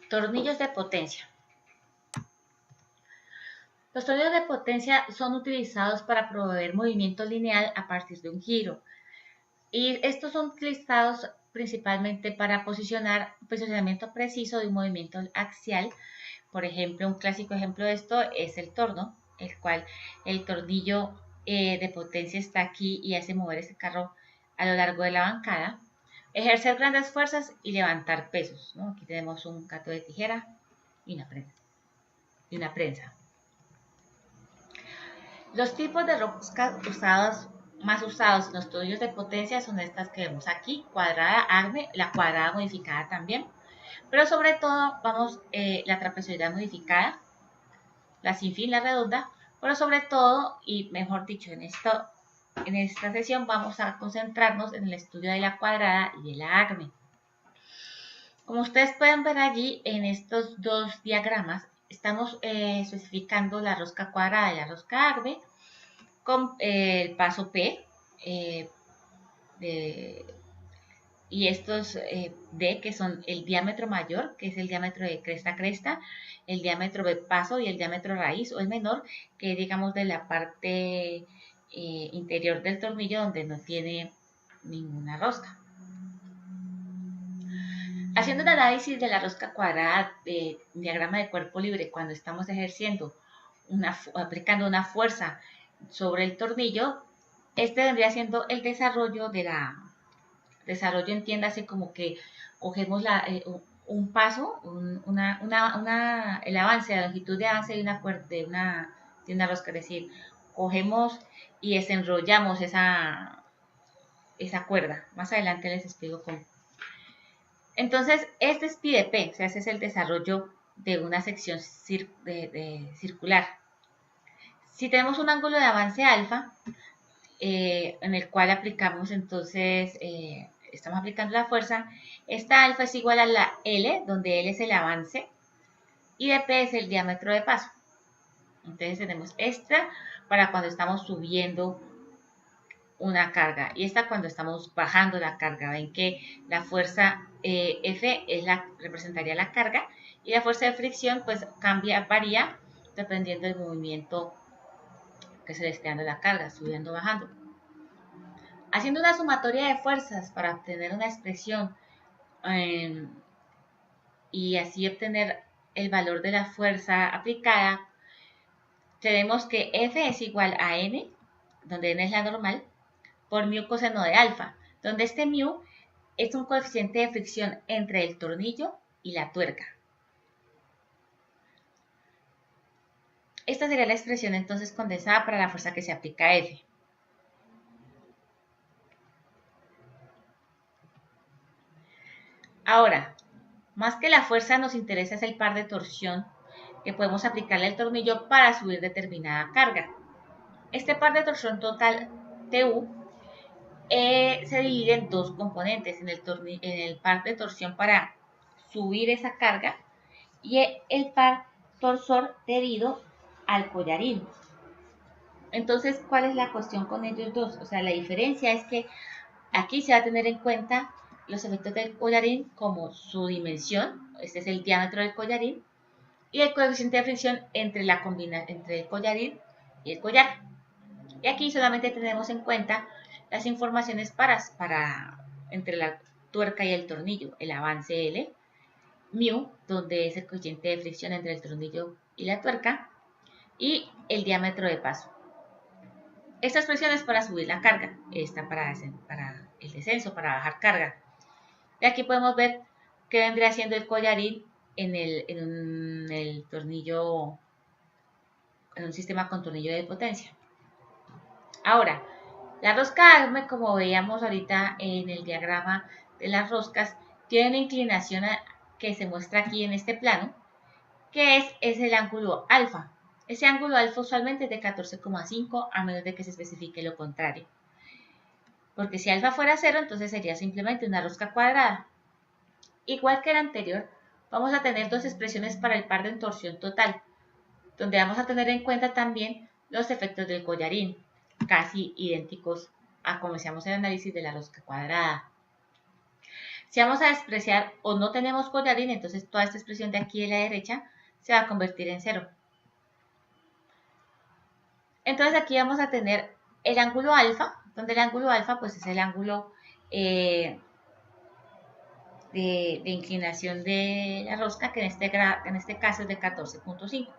Tornillos de potencia. Los tornillos de potencia son utilizados para proveer movimiento lineal a partir de un giro. Y estos son utilizados principalmente para posicionamiento preciso de un movimiento axial. Por ejemplo, un clásico ejemplo de esto es el torno, el cual el tornillo de potencia está aquí y hace mover ese carro a lo largo de la bancada. Ejercer grandes fuerzas y levantar pesos, ¿no? Aquí tenemos un gato de tijera y una prensa. Los tipos de roscas más usados en los tornillos de potencia son estas que vemos aquí, cuadrada, acme, la cuadrada modificada también, pero sobre todo vamos la trapezoidal modificada, la sin fin, la redonda, pero sobre todo, y mejor dicho, en esta sesión vamos a concentrarnos en el estudio de la cuadrada y de la acme. Como ustedes pueden ver allí en estos dos diagramas, estamos especificando la rosca cuadrada y la rosca acme con el paso P y estos D, que son el diámetro mayor, que es el diámetro de cresta a cresta, el diámetro de paso y el diámetro raíz, o el menor, que es, digamos, de la parte interior del tornillo donde no tiene ninguna rosca. Haciendo un análisis de la rosca cuadrada de diagrama de cuerpo libre cuando estamos aplicando una fuerza sobre el tornillo, este vendría siendo el desarrollo desarrollo, entiéndase como que cogemos un paso, el avance, la longitud de avance de una rosca, es decir, cogemos y desenrollamos esa cuerda. Más adelante les explico cómo. Entonces, este es pi de P, o sea, ese es el desarrollo de una sección circular. Si tenemos un ángulo de avance alfa, en el cual aplicamos entonces, estamos aplicando la fuerza, esta alfa es igual a la L, donde L es el avance, y de P es el diámetro de paso. Entonces tenemos esta para cuando estamos subiendo una carga, y esta cuando estamos bajando la carga. Ven que la fuerza F representaría la carga, y la fuerza de fricción pues varía dependiendo del movimiento que se le esté dando la carga, subiendo o bajando. Haciendo una sumatoria de fuerzas para obtener una expresión y así obtener el valor de la fuerza aplicada, tenemos que F es igual a N, donde N es la normal, por mu coseno de alfa, donde este mu es un coeficiente de fricción entre el tornillo y la tuerca. Esta sería la expresión entonces condensada para la fuerza que se aplica a F. Ahora, más que la fuerza nos interesa es el par de torsión que podemos aplicarle al tornillo para subir determinada carga. Este par de torsión total TU se divide en dos componentes, en el par de torsión para subir esa carga y el par torsor debido al collarín. Entonces, ¿cuál es la cuestión con ellos dos? O sea, la diferencia es que aquí se va a tener en cuenta los efectos del collarín como su dimensión, este es el diámetro del collarín, y el coeficiente de fricción entre el collarín y el collar. Y aquí solamente tenemos en cuenta las informaciones entre la tuerca y el tornillo, el avance L, mu, donde es el coeficiente de fricción entre el tornillo y la tuerca, y el diámetro de paso. Esta expresión es para subir la carga, esta para el descenso, para bajar carga. Y aquí podemos ver que vendría siendo el collarín en el tornillo, en un sistema con tornillo de potencia. Ahora, la rosca acme, como veíamos ahorita en el diagrama de las roscas, tiene una inclinación que se muestra aquí en este plano, que es el ángulo alfa. Ese ángulo alfa usualmente es de 14,5 a menos de que se especifique lo contrario. Porque si alfa fuera 0, entonces sería simplemente una rosca cuadrada. Igual que el anterior, vamos a tener dos expresiones para el par de torsión total, donde vamos a tener en cuenta también los efectos del collarín, casi idénticos a como hacíamos el análisis de la rosca cuadrada. Si vamos a despreciar o no tenemos collarín, entonces toda esta expresión de aquí de la derecha se va a convertir en 0. Entonces aquí vamos a tener el ángulo alfa, donde el ángulo alfa pues es el ángulo de inclinación de la rosca, que en este caso es de 14.5.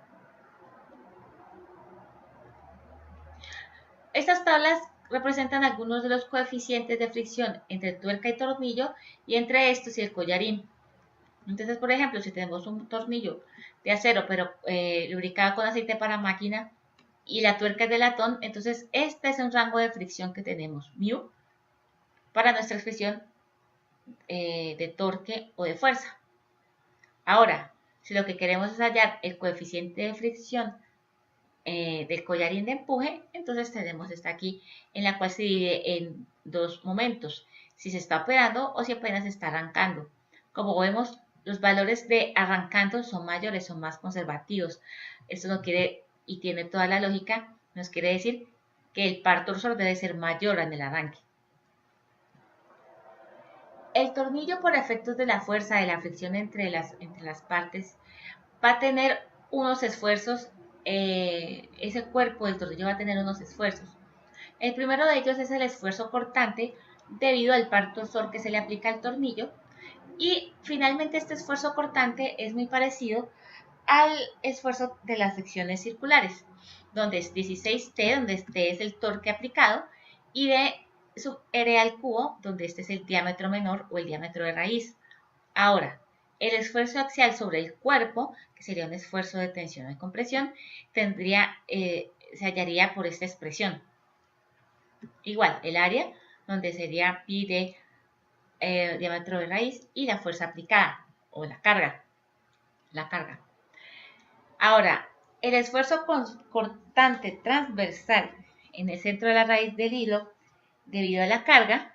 Estas tablas representan algunos de los coeficientes de fricción entre tuerca y tornillo y entre estos y el collarín. Entonces, por ejemplo, si tenemos un tornillo de acero pero lubricado con aceite para máquina y la tuerca es de latón, entonces este es un rango de fricción que tenemos, mu, para nuestra expresión de torque o de fuerza. Ahora, si lo que queremos es hallar el coeficiente de fricción del collarín de empuje, entonces tenemos esta aquí, en la cual se divide en dos momentos, si se está operando o si apenas se está arrancando. Como vemos, los valores de arrancando son mayores, son más conservativos. Esto no quiere, y tiene toda la lógica, nos quiere decir que el par torsor debe ser mayor en el arranque. El tornillo, por efectos de la fuerza de la fricción entre las partes, va a tener unos esfuerzos, ese cuerpo del tornillo va a tener unos esfuerzos. El primero de ellos es el esfuerzo cortante debido al par torsor que se le aplica al tornillo. Y finalmente este esfuerzo cortante es muy parecido al esfuerzo de las secciones circulares, donde es 16T, donde este es el torque aplicado, y de sub R al cubo, donde este es el diámetro menor o el diámetro de raíz. Ahora, el esfuerzo axial sobre el cuerpo, que sería un esfuerzo de tensión o de compresión, se hallaría por esta expresión. Igual, el área, donde sería pi de diámetro de raíz, y la fuerza aplicada, o la carga. Ahora, el esfuerzo cortante transversal en el centro de la raíz del hilo, debido a la carga,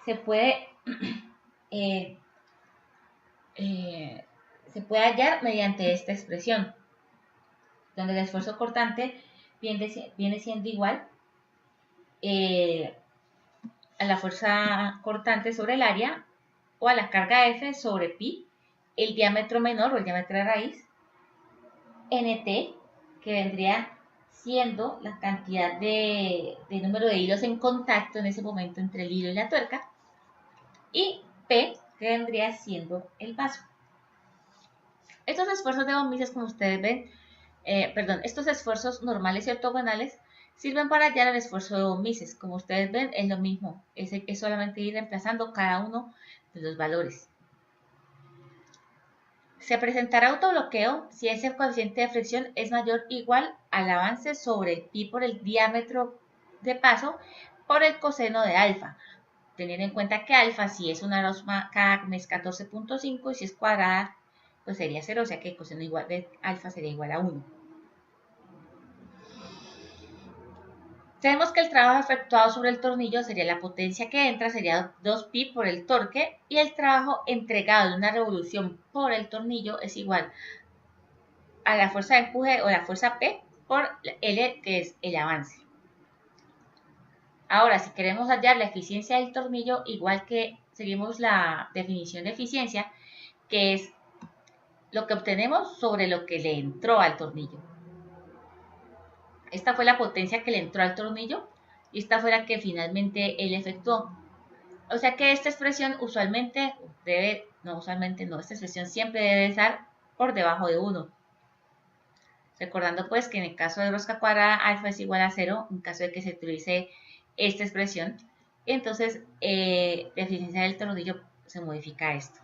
se puede hallar mediante esta expresión, donde el esfuerzo cortante viene siendo igual a la fuerza cortante sobre el área o a la carga F sobre pi, el diámetro menor o el diámetro de raíz, nt, que vendría siendo la cantidad de número de hilos en contacto en ese momento entre el hilo y la tuerca, y P, que vendría siendo el paso. Estos esfuerzos de omises, como ustedes ven, estos esfuerzos normales y ortogonales sirven para hallar el esfuerzo de omises. Como ustedes ven, es lo mismo, es solamente ir reemplazando cada uno de los valores. Se presentará autobloqueo si ese coeficiente de fricción es mayor o igual al avance sobre el pi por el diámetro de paso por el coseno de alfa. Teniendo en cuenta que alfa, si es una rosca ACME es 14.5 y si es cuadrada, pues sería 0, o sea que el coseno igual de alfa sería igual a 1. Tenemos que el trabajo efectuado sobre el tornillo sería la potencia que entra, sería 2pi por el torque, y el trabajo entregado de una revolución por el tornillo es igual a la fuerza de empuje o la fuerza P por L, que es el avance. Ahora, si queremos hallar la eficiencia del tornillo, igual que seguimos la definición de eficiencia, que es lo que obtenemos sobre lo que le entró al tornillo. Esta fue la potencia que le entró al tornillo y esta fue la que finalmente él efectuó. O sea que esta expresión usualmente esta expresión siempre debe estar por debajo de 1. Recordando pues que en el caso de rosca cuadrada alfa es igual a 0, en caso de que se utilice esta expresión, entonces la eficiencia del tornillo se modifica a esto.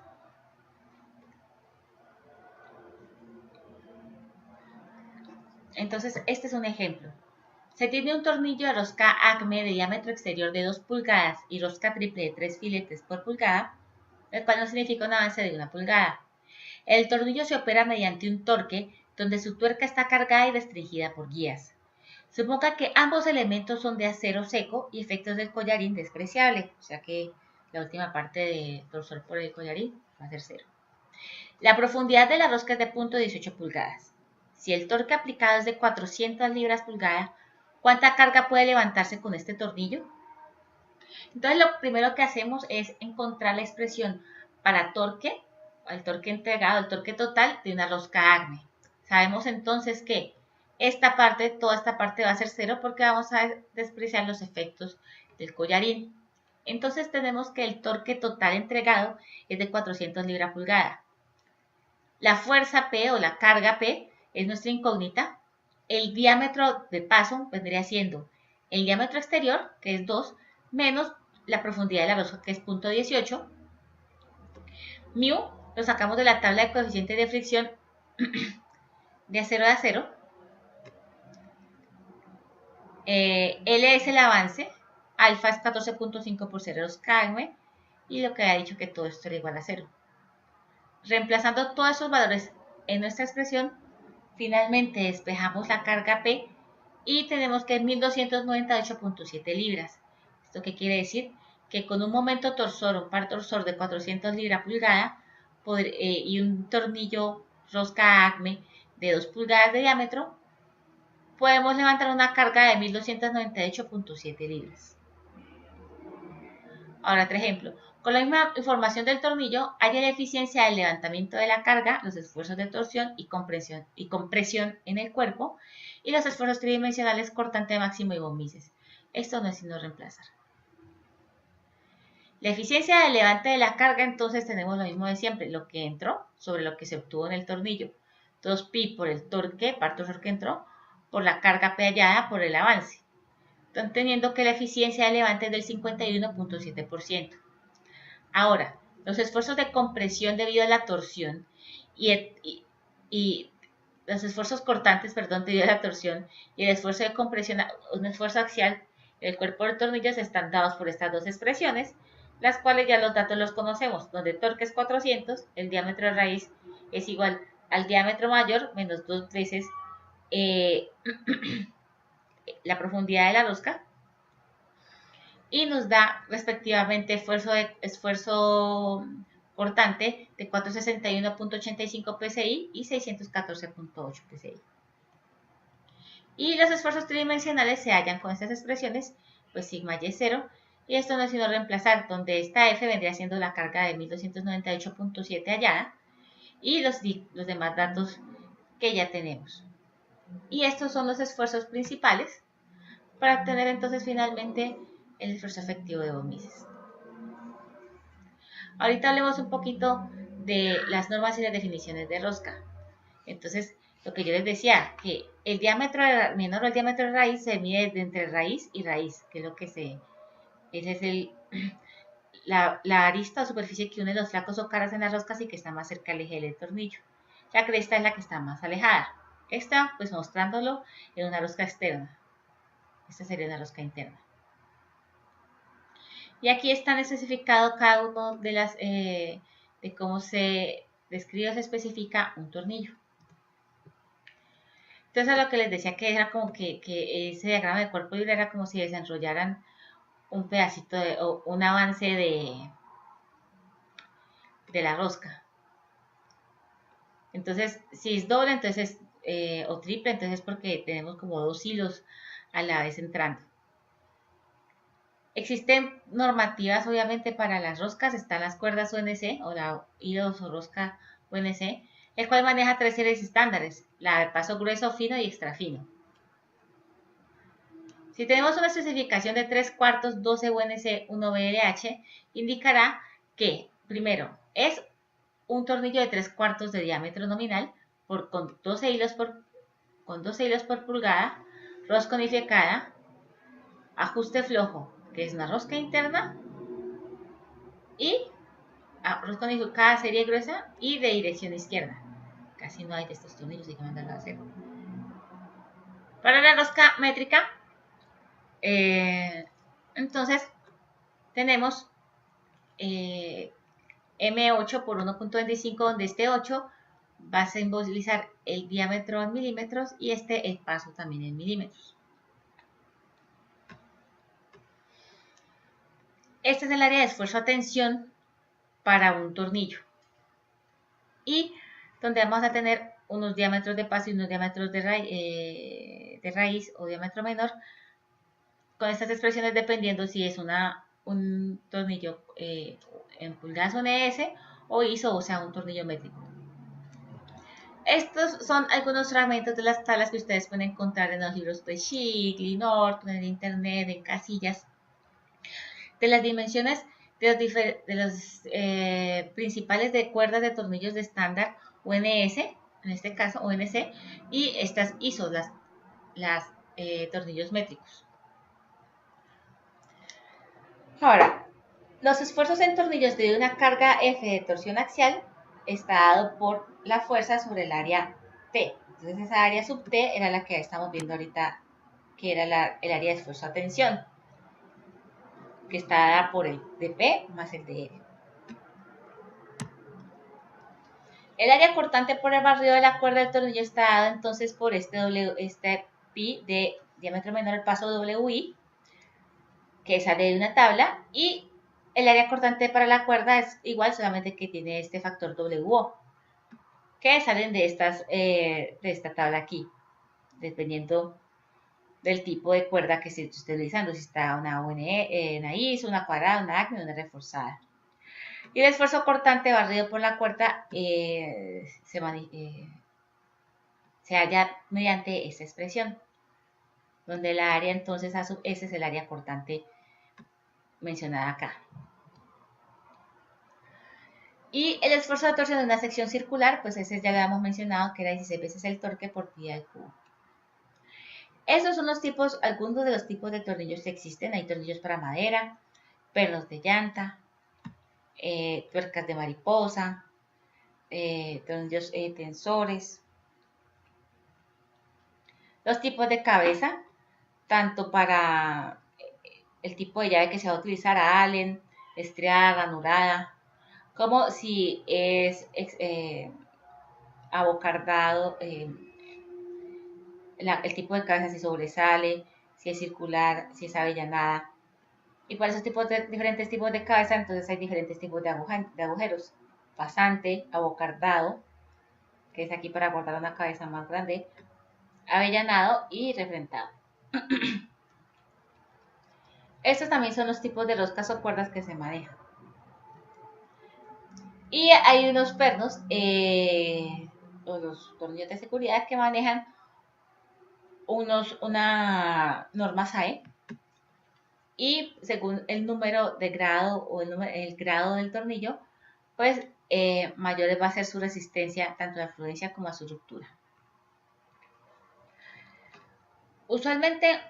Entonces este es un ejemplo. Se tiene un tornillo de rosca ACME de diámetro exterior de 2 pulgadas y rosca triple de 3 filetes por pulgada, el cual no significa un avance de 1 pulgada. El tornillo se opera mediante un torque donde su tuerca está cargada y restringida por guías. Suponga que ambos elementos son de acero seco y efectos del collarín despreciable, o sea que la última parte de torsor por el collarín va a ser 0. La profundidad de la rosca es de 0.18 pulgadas. Si el torque aplicado es de 400 libras pulgada, ¿cuánta carga puede levantarse con este tornillo? Entonces lo primero que hacemos es encontrar la expresión para torque, el torque entregado, el torque total de una rosca Acme. Sabemos entonces que toda esta parte va a ser 0 porque vamos a despreciar los efectos del collarín. Entonces tenemos que el torque total entregado es de 400 libra-pulgada. La fuerza P o la carga P es nuestra incógnita. El diámetro de paso vendría siendo el diámetro exterior, que es 2, menos la profundidad de la rosca, que es 0.18. Mu lo sacamos de la tabla de coeficiente de fricción de acero a acero. L es el avance, alfa es 14.5 por 0 km, y lo que ha dicho que todo esto era igual a 0. Reemplazando todos esos valores en nuestra expresión, finalmente despejamos la carga P y tenemos que 1298.7 libras. ¿Esto qué quiere decir? Que con un momento torsor, un par torsor de 400 libra-pulgada y un tornillo rosca Acme de 2 pulgadas de diámetro, podemos levantar una carga de 1298.7 libras. Ahora, otro ejemplo. Con la misma información del tornillo, halla la eficiencia del levantamiento de la carga, los esfuerzos de torsión y compresión en el cuerpo, y los esfuerzos tridimensionales cortante máximo y bomices. Esto no es sino reemplazar. La eficiencia del levante de la carga, entonces tenemos lo mismo de siempre, lo que entró sobre lo que se obtuvo en el tornillo. 2pi por el torque, par torsor que entró, por la carga P hallada por el avance. Están teniendo que la eficiencia de levante es del 51.7%. Ahora, los esfuerzos de compresión debido a la torsión y los esfuerzos cortantes, perdón, debido a la torsión y el esfuerzo de compresión, un esfuerzo axial del cuerpo del tornillo están dados por estas dos expresiones, las cuales ya los datos los conocemos, donde torque es 400, el diámetro de raíz es igual al diámetro mayor menos 2 veces la profundidad de la rosca, y nos da respectivamente esfuerzo cortante de 461.85 psi y 614.8 psi. Y los esfuerzos tridimensionales se hallan con estas expresiones, pues sigma y es 0, y esto no es sino reemplazar, donde esta F vendría siendo la carga de 1298.7 hallada, y los demás datos que ya tenemos. Y estos son los esfuerzos principales para obtener entonces finalmente el esfuerzo efectivo de Mises. Ahorita hablemos un poquito de las normas y las definiciones de rosca. Entonces, lo que yo les decía, que el diámetro menor o el diámetro de raíz se mide entre raíz y raíz, que es lo que ese es la arista o superficie que une los flacos o caras en las roscas y que está más cerca del eje del tornillo. La cresta es la que está más alejada. Esta, pues mostrándolo en una rosca externa. Esta sería una rosca interna. Y aquí están especificados cada uno de cómo se describe o se especifica un tornillo. Entonces, a lo que les decía que era como que ese diagrama de cuerpo libre era como si desenrollaran un pedacito o un avance de la rosca. Entonces, si es doble, entonces o triple, entonces es porque tenemos como dos hilos a la vez entrando. Existen normativas, obviamente, para las roscas. Están las cuerdas UNC o la hilos o rosca UNC, el cual maneja 3 series estándares, la de paso grueso, fino y extra fino. Si tenemos una especificación de 3/4, 12 UNC, 1 BLH, indicará que, primero, es un tornillo de 3/4 de diámetro nominal con 12 hilos por pulgada, rosca unificada, ajuste flojo, que es una rosca interna, y rosca unificada serie gruesa y de dirección izquierda. Casi no hay de estos tornillos, hay que mandarlo a hacer. Para la rosca métrica, entonces tenemos M8 por 1.25, donde este 8 va a simbolizar el diámetro en milímetros y el paso también en milímetros. Este es el área de esfuerzo a tensión para un tornillo. Y donde vamos a tener unos diámetros de paso y unos diámetros de raíz o diámetro menor, con estas expresiones dependiendo si es una un tornillo en pulgadas UNS o ISO, o sea, un tornillo métrico. Estos son algunos fragmentos de las tablas que ustedes pueden encontrar en los libros de Shigley, Norton, en internet, en casillas, de las dimensiones de los principales de cuerdas de tornillos de estándar UNS, en este caso UNC, y estas ISO, las tornillos métricos. Ahora, los esfuerzos en tornillos de una carga F de torsión axial está dado por la fuerza sobre el área T. Entonces esa área sub T era la que estamos viendo ahorita, que era el área de esfuerzo a tensión, que está dada por el dP más el dR. El área cortante por el barrido de la cuerda del tornillo está dada entonces por este pi de diámetro menor al paso WI, que sale de una tabla, y el área cortante para la cuerda es igual, solamente que tiene este factor WO, que salen de esta tabla aquí, dependiendo del tipo de cuerda que se esté utilizando, si está una ISO, una cuadrada, una ACME, una reforzada. Y el esfuerzo cortante barrido por la cuerda se halla mediante esta expresión, donde la área entonces a sub S es el área cortante mencionada acá. Y el esfuerzo de torsión de una sección circular, pues ese ya lo habíamos mencionado, que era 16 veces el torque por pi al cubo. Estos son algunos de los tipos de tornillos que existen. Hay tornillos para madera, pernos de llanta, tuercas de mariposa, tornillos tensores. Los tipos de cabeza, tanto para el tipo de llave que se va a utilizar, Allen, estriada, ranurada, como si es abocardado, el tipo de cabeza si sobresale, si es circular, si es avellanada. Y para esos diferentes tipos de cabeza, entonces hay diferentes tipos de agujeros. Pasante, abocardado, que es aquí para abordar una cabeza más grande, avellanado y refrentado. Estos también son los tipos de roscas o cuerdas que se manejan. Y hay unos pernos, o los tornillos de seguridad, que manejan una norma SAE, y según el número de grado o el grado del tornillo, pues mayor va a ser su resistencia tanto a la fluencia como a su ruptura. Usualmente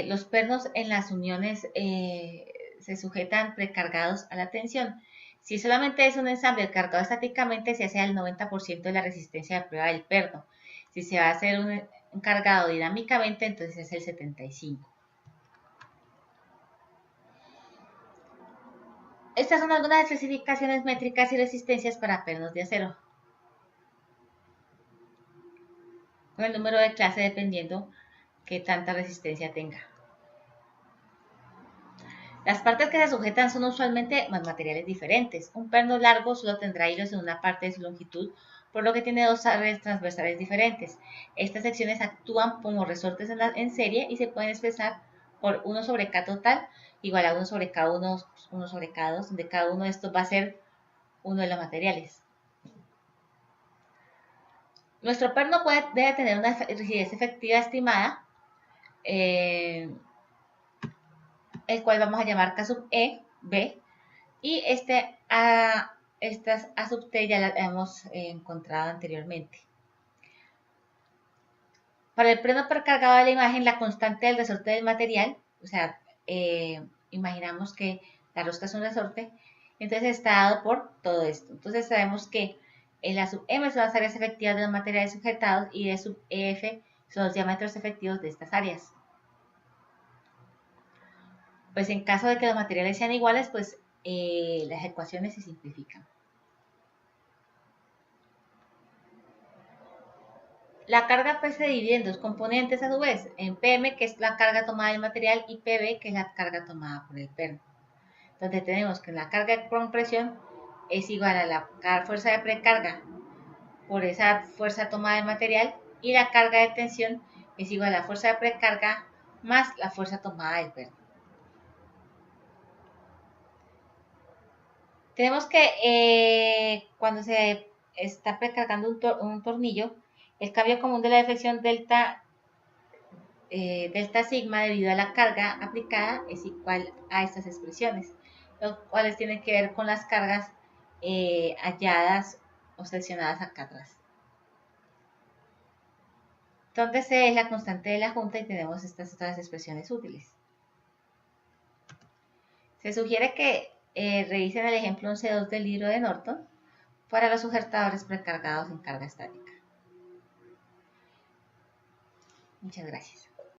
los pernos en las uniones se sujetan precargados a la tensión. Si solamente es un ensamble cargado estáticamente, se hace al 90% de la resistencia de prueba del perno. Si se va a hacer un cargado dinámicamente, entonces es el 75%. Estas son algunas especificaciones métricas y resistencias para pernos de acero, con el número de clase dependiendo que tanta resistencia tenga. Las partes que se sujetan son usualmente materiales diferentes. Un perno largo solo tendrá hilos en una parte de su longitud, por lo que tiene dos redes transversales diferentes. Estas secciones actúan como resortes en serie y se pueden expresar por 1 sobre K total igual a 1 sobre K1, 1 sobre K2, donde cada uno de estos va a ser uno de los materiales. Nuestro perno debe tener una rigidez efectiva estimada, el cual vamos a llamar K sub E, B, y estas A sub T ya las hemos encontrado anteriormente. Para el perno precargado de la imagen, la constante del resorte del material, o sea, imaginamos que la rosca es un resorte, entonces está dado por todo esto. Entonces sabemos que la sub M son las áreas efectivas de los materiales sujetados y de sub EF son los diámetros efectivos de estas áreas. Pues en caso de que los materiales sean iguales, pues las ecuaciones se simplifican. La carga pues se divide en dos componentes a su vez, en PM, que es la carga tomada del material, y PB, que es la carga tomada por el perno. Entonces tenemos que la carga de compresión es igual a la fuerza de precarga por esa fuerza tomada del material, y la carga de tensión es igual a la fuerza de precarga más la fuerza tomada del perno. Tenemos que cuando se está precargando un tornillo, el cambio común de la deflexión delta sigma debido a la carga aplicada es igual a estas expresiones, los cuales tienen que ver con las cargas halladas o seleccionadas acá atrás. Entonces C es la constante de la junta y tenemos estas otras expresiones útiles. Se sugiere que revisen el ejemplo 11.2 del libro de Norton para los sujetadores precargados en carga estática. Muchas gracias.